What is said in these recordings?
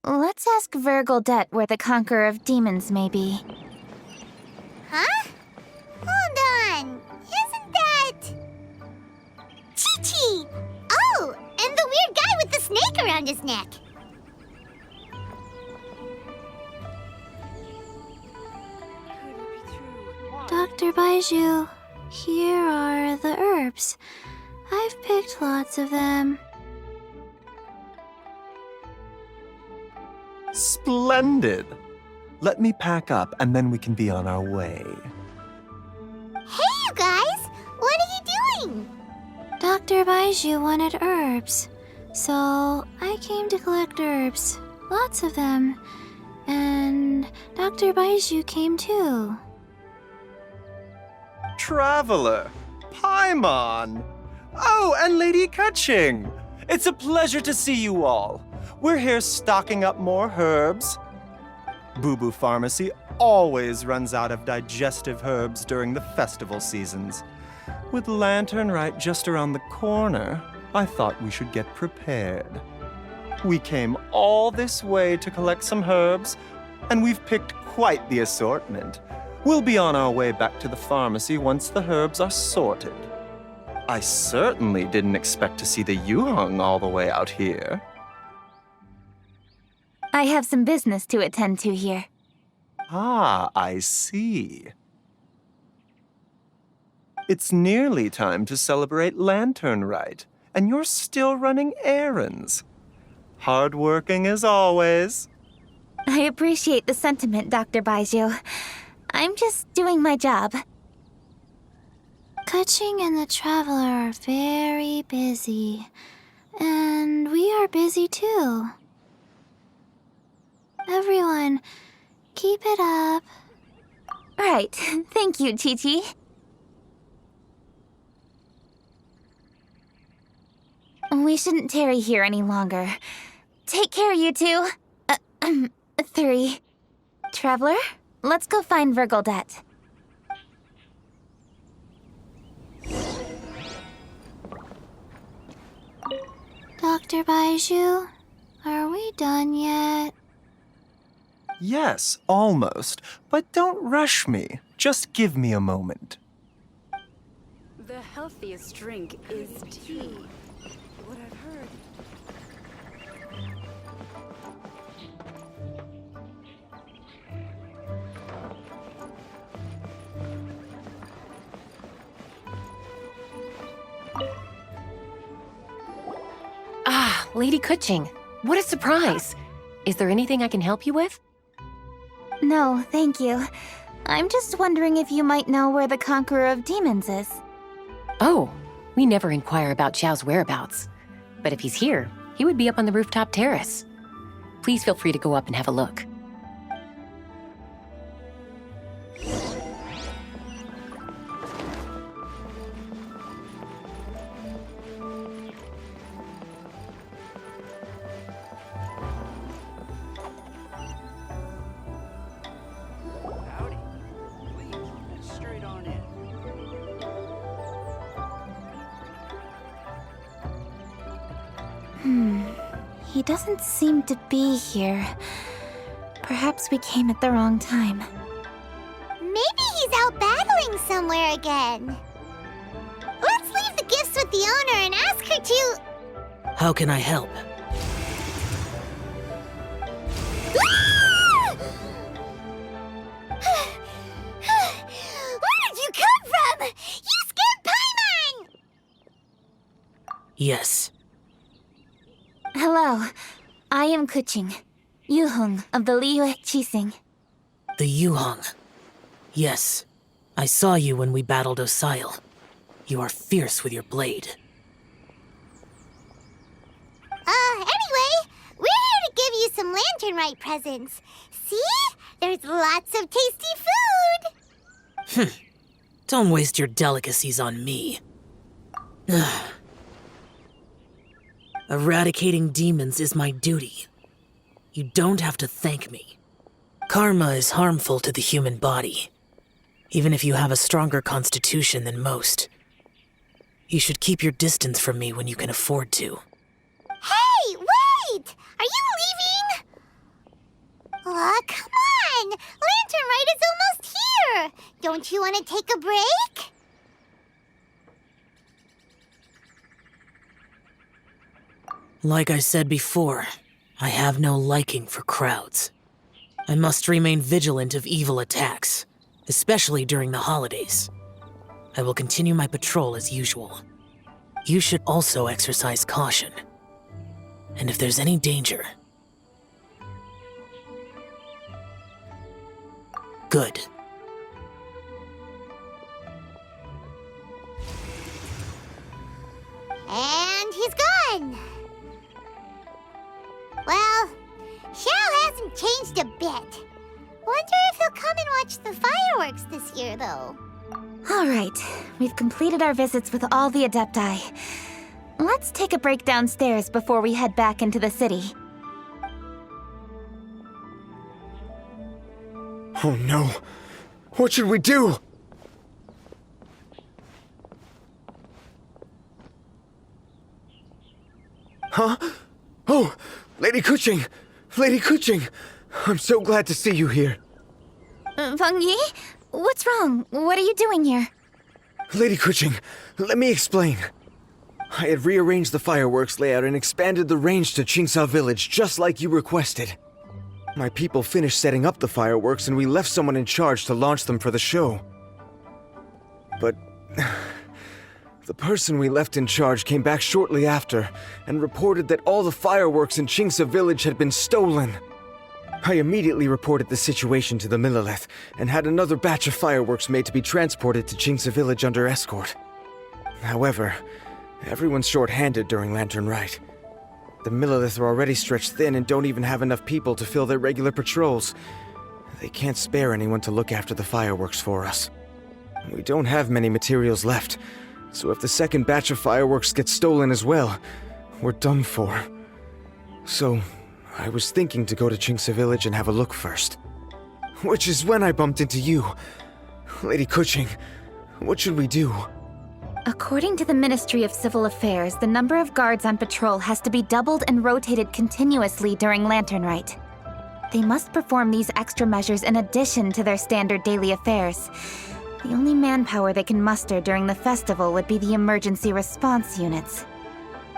Let's ask Virgildet where the Conqueror of Demons may be. Huh? Hold on. Isn't that... Chi-Chi! Oh, and the weird guy with the snake around his neck. Dr. Baiju, here are the herbs. I've picked lots of them. Splendid! Let me pack up and then we can be on our way. Hey, you guys! What are you doing? Dr. Baiju wanted herbs, so I came to collect herbs. Lots of them. And Dr. Baiju came too. Traveler! Paimon! Oh, and Lady Kaching! It's a pleasure to see you all. We're here stocking up more herbs. Boo Boo Pharmacy always runs out of digestive herbs during the festival seasons. With Lantern right just around the corner, I thought we should get prepared. We came all this way to collect some herbs, and we've picked quite the assortment. We'll be on our way back to the pharmacy once the herbs are sorted. I certainly didn't expect to see the Yuhong all the way out here. I have some business to attend to here. Ah, I see. It's nearly time to celebrate Lantern Rite, and you're still running errands. Hardworking as always. I appreciate the sentiment, Dr. Baiju. I'm just doing my job. Kaching and the Traveler are very busy. And we are busy too. Everyone, keep it up. Right. Thank you, Chi-Chi. We shouldn't tarry here any longer. Take care, you two. 3. Traveler, let's go find Virgildet. Dr. Baiju, are we done yet? Yes, almost. But don't rush me. Just give me a moment. The healthiest drink is tea. What I've heard. Ah, Lady Kuching. What a surprise. Is there anything I can help you with? No, thank you. I'm just wondering if you might know where the Conqueror of Demons is. Oh, we never inquire about Xiao's whereabouts. But if he's here, he would be up on the rooftop terrace. Please feel free to go up and have a look. Howdy. Please, get straight on in. He doesn't seem to be here. Perhaps we came at the wrong time. Maybe he's out battling somewhere again. Let's leave the gifts with the owner and ask her to... How can I help? Where did you come from? You scared Paimon! Yes. Hello, I am Kuching, Yuhong of the Liyue Qixing. The Yuhong. Yes. I saw you when we battled Osail. You are fierce with your blade. Anyway, we're here to give you some Lantern Rite presents. See? There's lots of tasty food! Don't waste your delicacies on me. Eradicating demons is my duty. You don't have to thank me. Karma is harmful to the human body, even if you have a stronger constitution than most. You should keep your distance from me when you can afford to. Hey, wait! Are you leaving? Aw, come on! Lantern Rite is almost here! Don't you want to take a break? Like I said before, I have no liking for crowds. I must remain vigilant of evil attacks, especially during the holidays. I will continue my patrol as usual. You should also exercise caution. And if there's any danger... Good. And he's gone! Well, Xiao hasn't changed a bit. Wonder if he'll come and watch the fireworks this year, though. All right, we've completed our visits with all the Adepti. Let's take a break downstairs before we head back into the city. Oh no! What should we do? Huh? Oh! Lady Kuching! Lady Kuching! I'm so glad to see you here. Feng Yi? What's wrong? What are you doing here? Lady Kuching, let me explain. I had rearranged the fireworks layout and expanded the range to Qingsa Village just like you requested. My people finished setting up the fireworks and we left someone in charge to launch them for the show. But... the person we left in charge came back shortly after and reported that all the fireworks in Qingsa Village had been stolen. I immediately reported the situation to the Millelith and had another batch of fireworks made to be transported to Qingsa Village under escort. However, everyone's short-handed during Lantern Rite. The Millelith are already stretched thin and don't even have enough people to fill their regular patrols. They can't spare anyone to look after the fireworks for us. We don't have many materials left, so if the second batch of fireworks gets stolen as well, we're done for. So, I was thinking to go to Qingsa Village and have a look first. Which is when I bumped into you. Lady Kuching, what should we do? According to the Ministry of Civil Affairs, the number of guards on patrol has to be doubled and rotated continuously during Lantern Rite. They must perform these extra measures in addition to their standard daily affairs. The only manpower they can muster during the festival would be the emergency response units.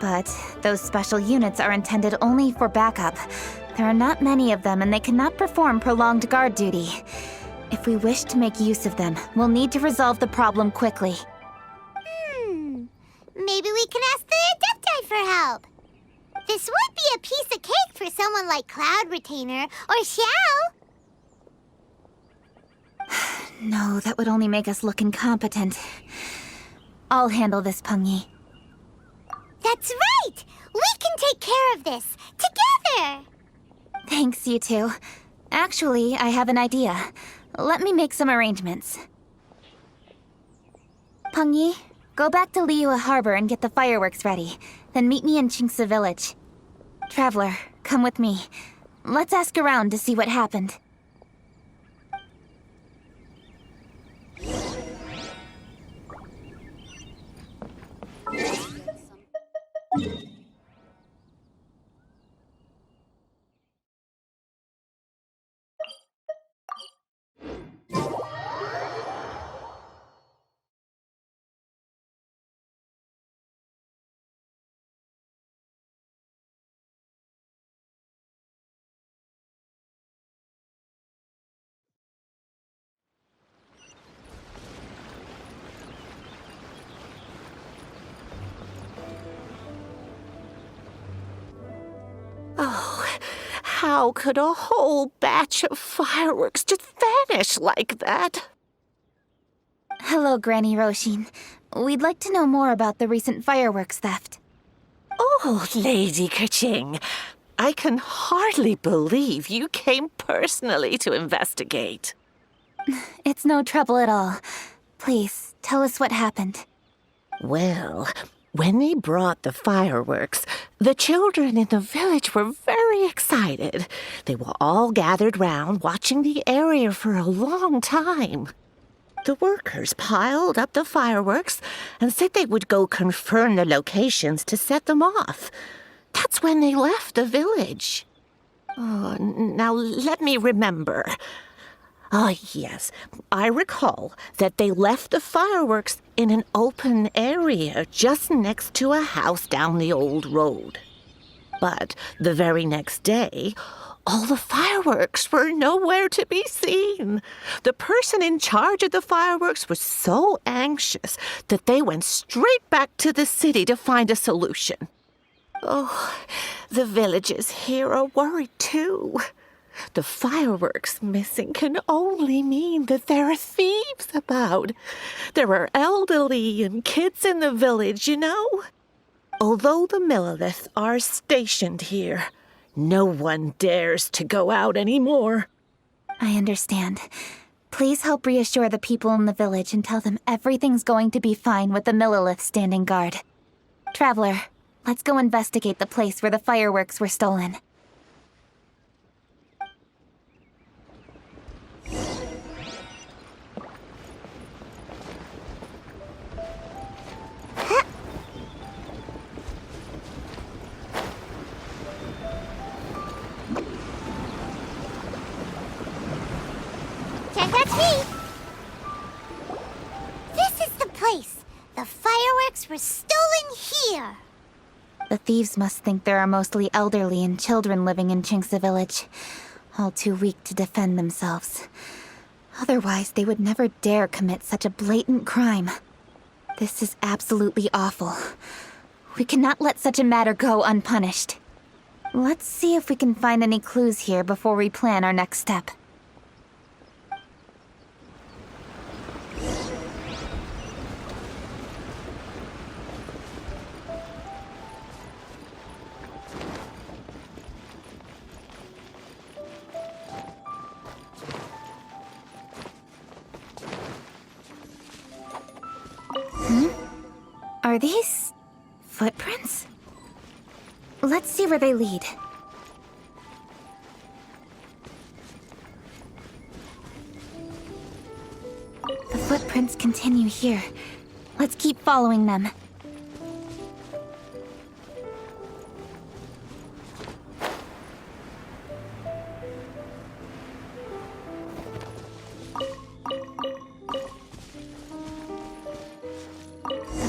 But those special units are intended only for backup. There are not many of them and they cannot perform prolonged guard duty. If we wish to make use of them, we'll need to resolve the problem quickly. Maybe we can ask the Adepti for help. This would be a piece of cake for someone like Cloud Retainer or Xiao. No, that would only make us look incompetent. I'll handle this, Peng Yi. That's right! We can take care of this, together! Thanks, you two. Actually, I have an idea. Let me make some arrangements. Peng Yi, go back to Liyue Harbor and get the fireworks ready. Then meet me in Qingsa Village. Traveler, come with me. Let's ask around to see what happened. How could a whole batch of fireworks just vanish like that? Hello, Granny Roshin. We'd like to know more about the recent fireworks theft. Oh, Lady Kerching, I can hardly believe you came personally to investigate. It's no trouble at all. Please, tell us what happened. Well, when they brought the fireworks, the children in the village were very excited. They were all gathered round watching the area for a long time. The workers piled up the fireworks and said they would go confirm the locations to set them off. That's when they left the village. Oh, now let me remember. Ah, yes. I recall that they left the fireworks in an open area just next to a house down the old road. But the very next day, all the fireworks were nowhere to be seen. The person in charge of the fireworks was so anxious that they went straight back to the city to find a solution. Oh, the villagers here are worried too. The fireworks missing can only mean that there are thieves about. There are elderly and kids in the village, you know. Although the Millilith are stationed here, no one dares to go out anymore. I understand. Please help reassure the people in the village and tell them everything's going to be fine with the Millilith standing guard. Traveler, let's go investigate the place where the fireworks were stolen. Can't catch me! This is the place. The fireworks were stolen here. The thieves must think there are mostly elderly and children living in Chinxa village, all too weak to defend themselves. Otherwise, they would never dare commit such a blatant crime. This is absolutely awful. We cannot let such a matter go unpunished. Let's see if we can find any clues here before we plan our next step. Are these footprints? Let's see where they lead. The footprints continue here. Let's keep following them.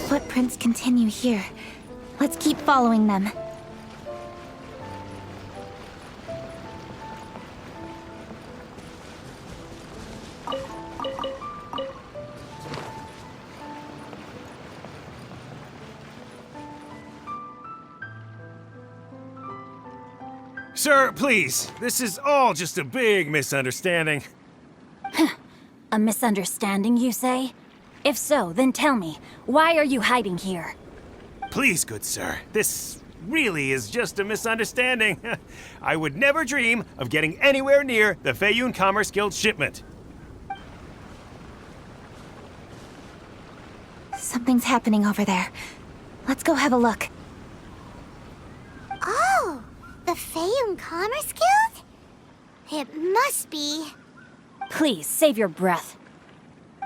Footprints continue here. Let's keep following them. Sir, please. This is all just a big misunderstanding. A misunderstanding, you say? If so, then tell me, why are you hiding here? Please, good sir. This really is just a misunderstanding. I would never dream of getting anywhere near the Feiyun Commerce Guild shipment. Something's happening over there. Let's go have a look. Oh, the Feiyun Commerce Guild? It must be. Please, save your breath.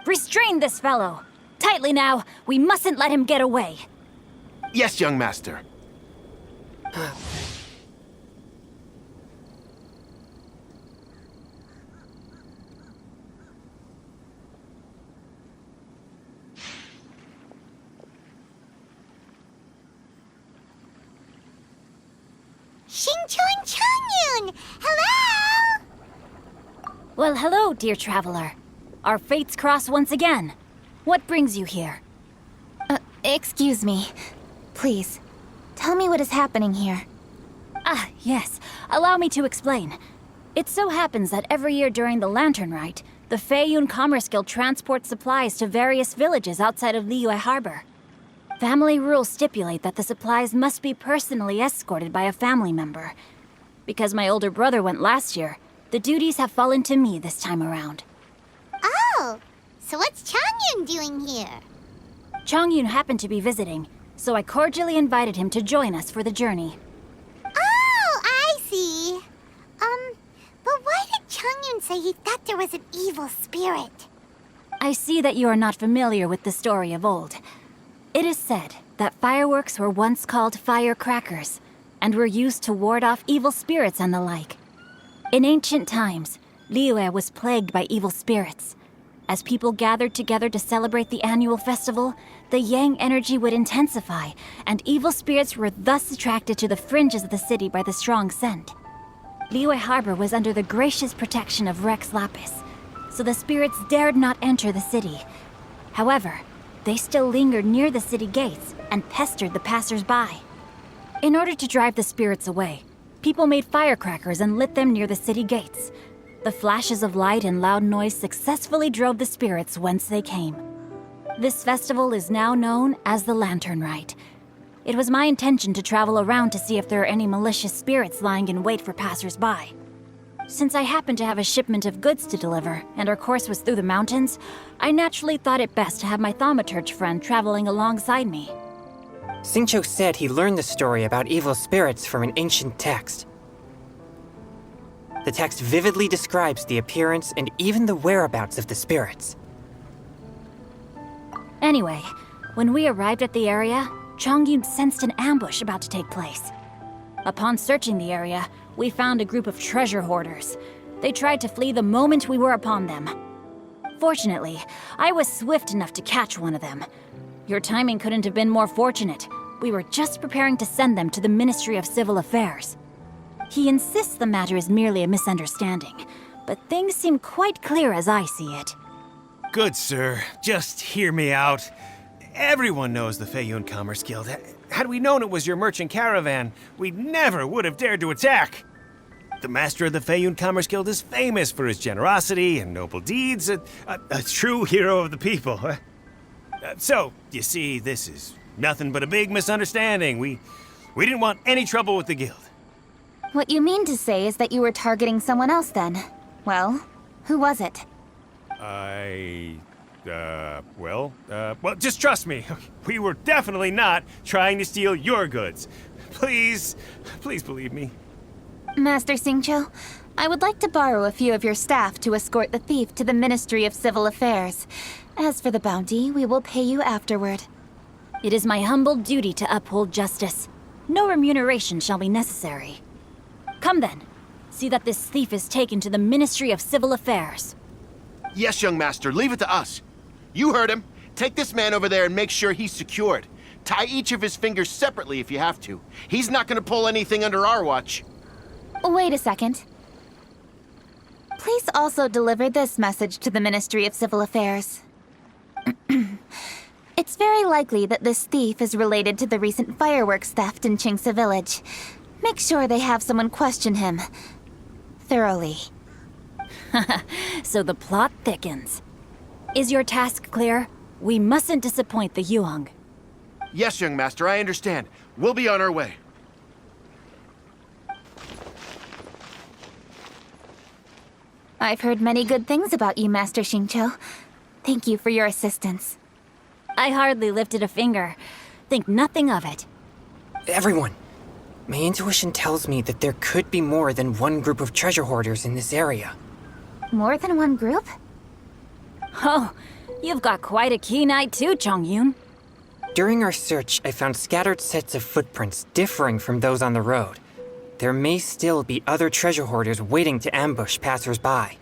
Restrain this fellow! Tightly now, we mustn't let him get away. Yes, young master. Changyun! Hello! Well, hello, dear traveler. Our fates cross once again. What brings you here? Excuse me. Please, tell me what is happening here. Ah, yes. Allow me to explain. It so happens that every year during the Lantern Rite, the Feiyun Commerce Guild transports supplies to various villages outside of Liyue Harbor. Family rules stipulate that the supplies must be personally escorted by a family member. Because my older brother went last year, the duties have fallen to me this time around. Oh, so what's Changyun doing here? Changyun happened to be visiting, so I cordially invited him to join us for the journey. Oh, I see. But why did Changyun say he thought there was an evil spirit? I see that you are not familiar with the story of old. It is said that fireworks were once called firecrackers, and were used to ward off evil spirits and the like. In ancient times, Liyue was plagued by evil spirits. As people gathered together to celebrate the annual festival, the yang energy would intensify, and evil spirits were thus attracted to the fringes of the city by the strong scent. Liyue Harbor was under the gracious protection of Rex Lapis, so the spirits dared not enter the city. However, they still lingered near the city gates and pestered the passers-by. In order to drive the spirits away, people made firecrackers and lit them near the city gates. The flashes of light and loud noise successfully drove the spirits whence they came. This festival is now known as the Lantern Rite. It was my intention to travel around to see if there are any malicious spirits lying in wait for passers-by. Since I happened to have a shipment of goods to deliver, and our course was through the mountains, I naturally thought it best to have my thaumaturge friend traveling alongside me. Xingqiu said he learned the story about evil spirits from an ancient text. The text vividly describes the appearance and even the whereabouts of the spirits. Anyway, when we arrived at the area, Chongyun sensed an ambush about to take place. Upon searching the area, we found a group of treasure hoarders. They tried to flee the moment we were upon them. Fortunately, I was swift enough to catch one of them. Your timing couldn't have been more fortunate. We were just preparing to send them to the Ministry of Civil Affairs. He insists the matter is merely a misunderstanding, but things seem quite clear as I see it. Good, sir. Just hear me out. Everyone knows the Feiyun Commerce Guild. Had we known it was your merchant caravan, we never would have dared to attack. The master of the Feiyun Commerce Guild is famous for his generosity and noble deeds, a true hero of the people. So, you see, this is nothing but a big misunderstanding. We didn't want any trouble with the guild. What you mean to say is that you were targeting someone else then? Well, who was it? Well, just trust me. We were definitely not trying to steal your goods. Please believe me. Master Xingqiu, I would like to borrow a few of your staff to escort the thief to the Ministry of Civil Affairs. As for the bounty, we will pay you afterward. It is my humble duty to uphold justice. No remuneration shall be necessary. Come then. See that this thief is taken to the Ministry of Civil Affairs. Yes, young master, leave it to us. You heard him. Take this man over there and make sure he's secured. Tie each of his fingers separately if you have to. He's not gonna pull anything under our watch. Wait a second. Please also deliver this message to the Ministry of Civil Affairs. It's very likely that this thief is related to the recent fireworks theft in Qingce Village. Make sure they have someone question him thoroughly. So the plot thickens. Is your task clear? We mustn't disappoint the Yuang. Yes, young master, I understand. We'll be on our way. I've heard many good things about you, Master Xingqiu. Thank you for your assistance. I hardly lifted a finger. Think nothing of it. Everyone, my intuition tells me that there could be more than one group of treasure hoarders in this area. More than one group? Oh, you've got quite a keen eye too, Chongyun. During our search, I found scattered sets of footprints differing from those on the road. There may still be other treasure hoarders waiting to ambush passers-by.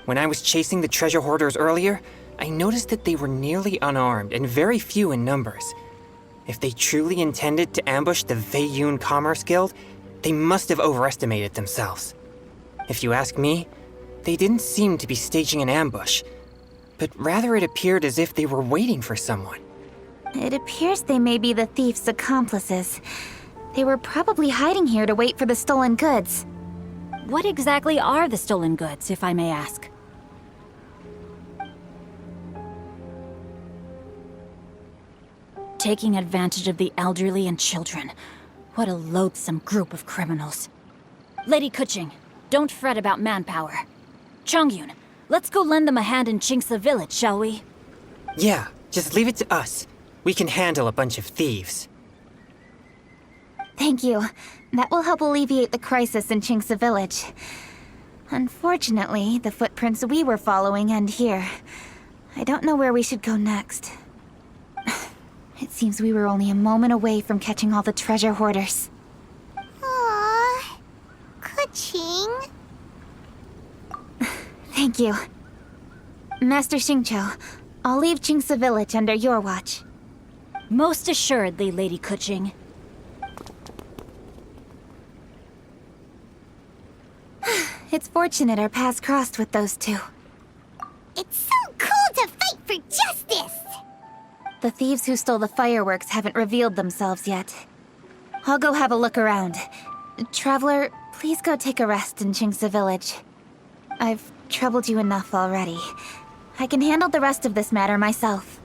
When I was chasing the treasure hoarders earlier, I noticed that they were nearly unarmed and very few in numbers. If they truly intended to ambush the Feiyun Commerce Guild, they must have overestimated themselves. If you ask me, they didn't seem to be staging an ambush, but rather it appeared as if they were waiting for someone. It appears they may be the thief's accomplices. They were probably hiding here to wait for the stolen goods. What exactly are the stolen goods, if I may ask? Taking advantage of the elderly and children. What a loathsome group of criminals. Lady Kuching, don't fret about manpower. Chongyun, let's go lend them a hand in Qingce Village, shall we? Yeah, just leave it to us. We can handle a bunch of thieves. Thank you. That will help alleviate the crisis in Qingce Village. Unfortunately, the footprints we were following end here. I don't know where we should go next. It seems we were only a moment away from catching all the treasure hoarders. Aww. Kuching. Thank you. Master Xingqiu, I'll leave Qingce Village under your watch. Most assuredly, Lady Kuching. It's fortunate our paths crossed with those two. It's so cool to fight for justice! The thieves who stole the fireworks haven't revealed themselves yet. I'll go have a look around. Traveler, please go take a rest in Qingce Village. I've troubled you enough already. I can handle the rest of this matter myself.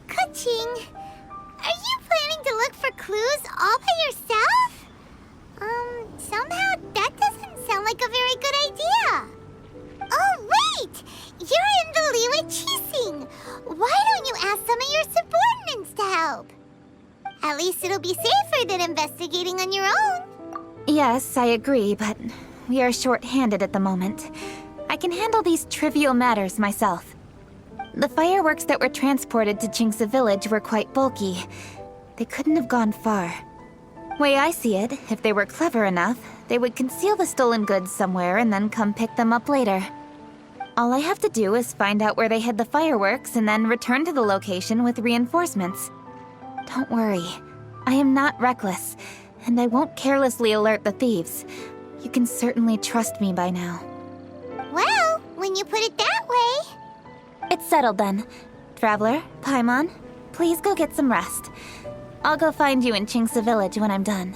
Kuching, are you planning to look for clues all by yourself? Somehow that doesn't sound like a very good idea. Oh, wait! You're in the Liwa Qixing. Why don't you ask some of your subordinates to help? At least it'll be safer than investigating on your own. Yes, I agree, but we are short-handed at the moment. I can handle these trivial matters myself. The fireworks that were transported to Qingce Village were quite bulky. They couldn't have gone far. Way I see it, if they were clever enough, they would conceal the stolen goods somewhere and then come pick them up later. All I have to do is find out where they hid the fireworks and then return to the location with reinforcements. Don't worry. I am not reckless, and I won't carelessly alert the thieves. You can certainly trust me by now. Well, when you put it that way... It's settled then. Traveler, Paimon, please go get some rest. I'll go find you in Qingce Village when I'm done.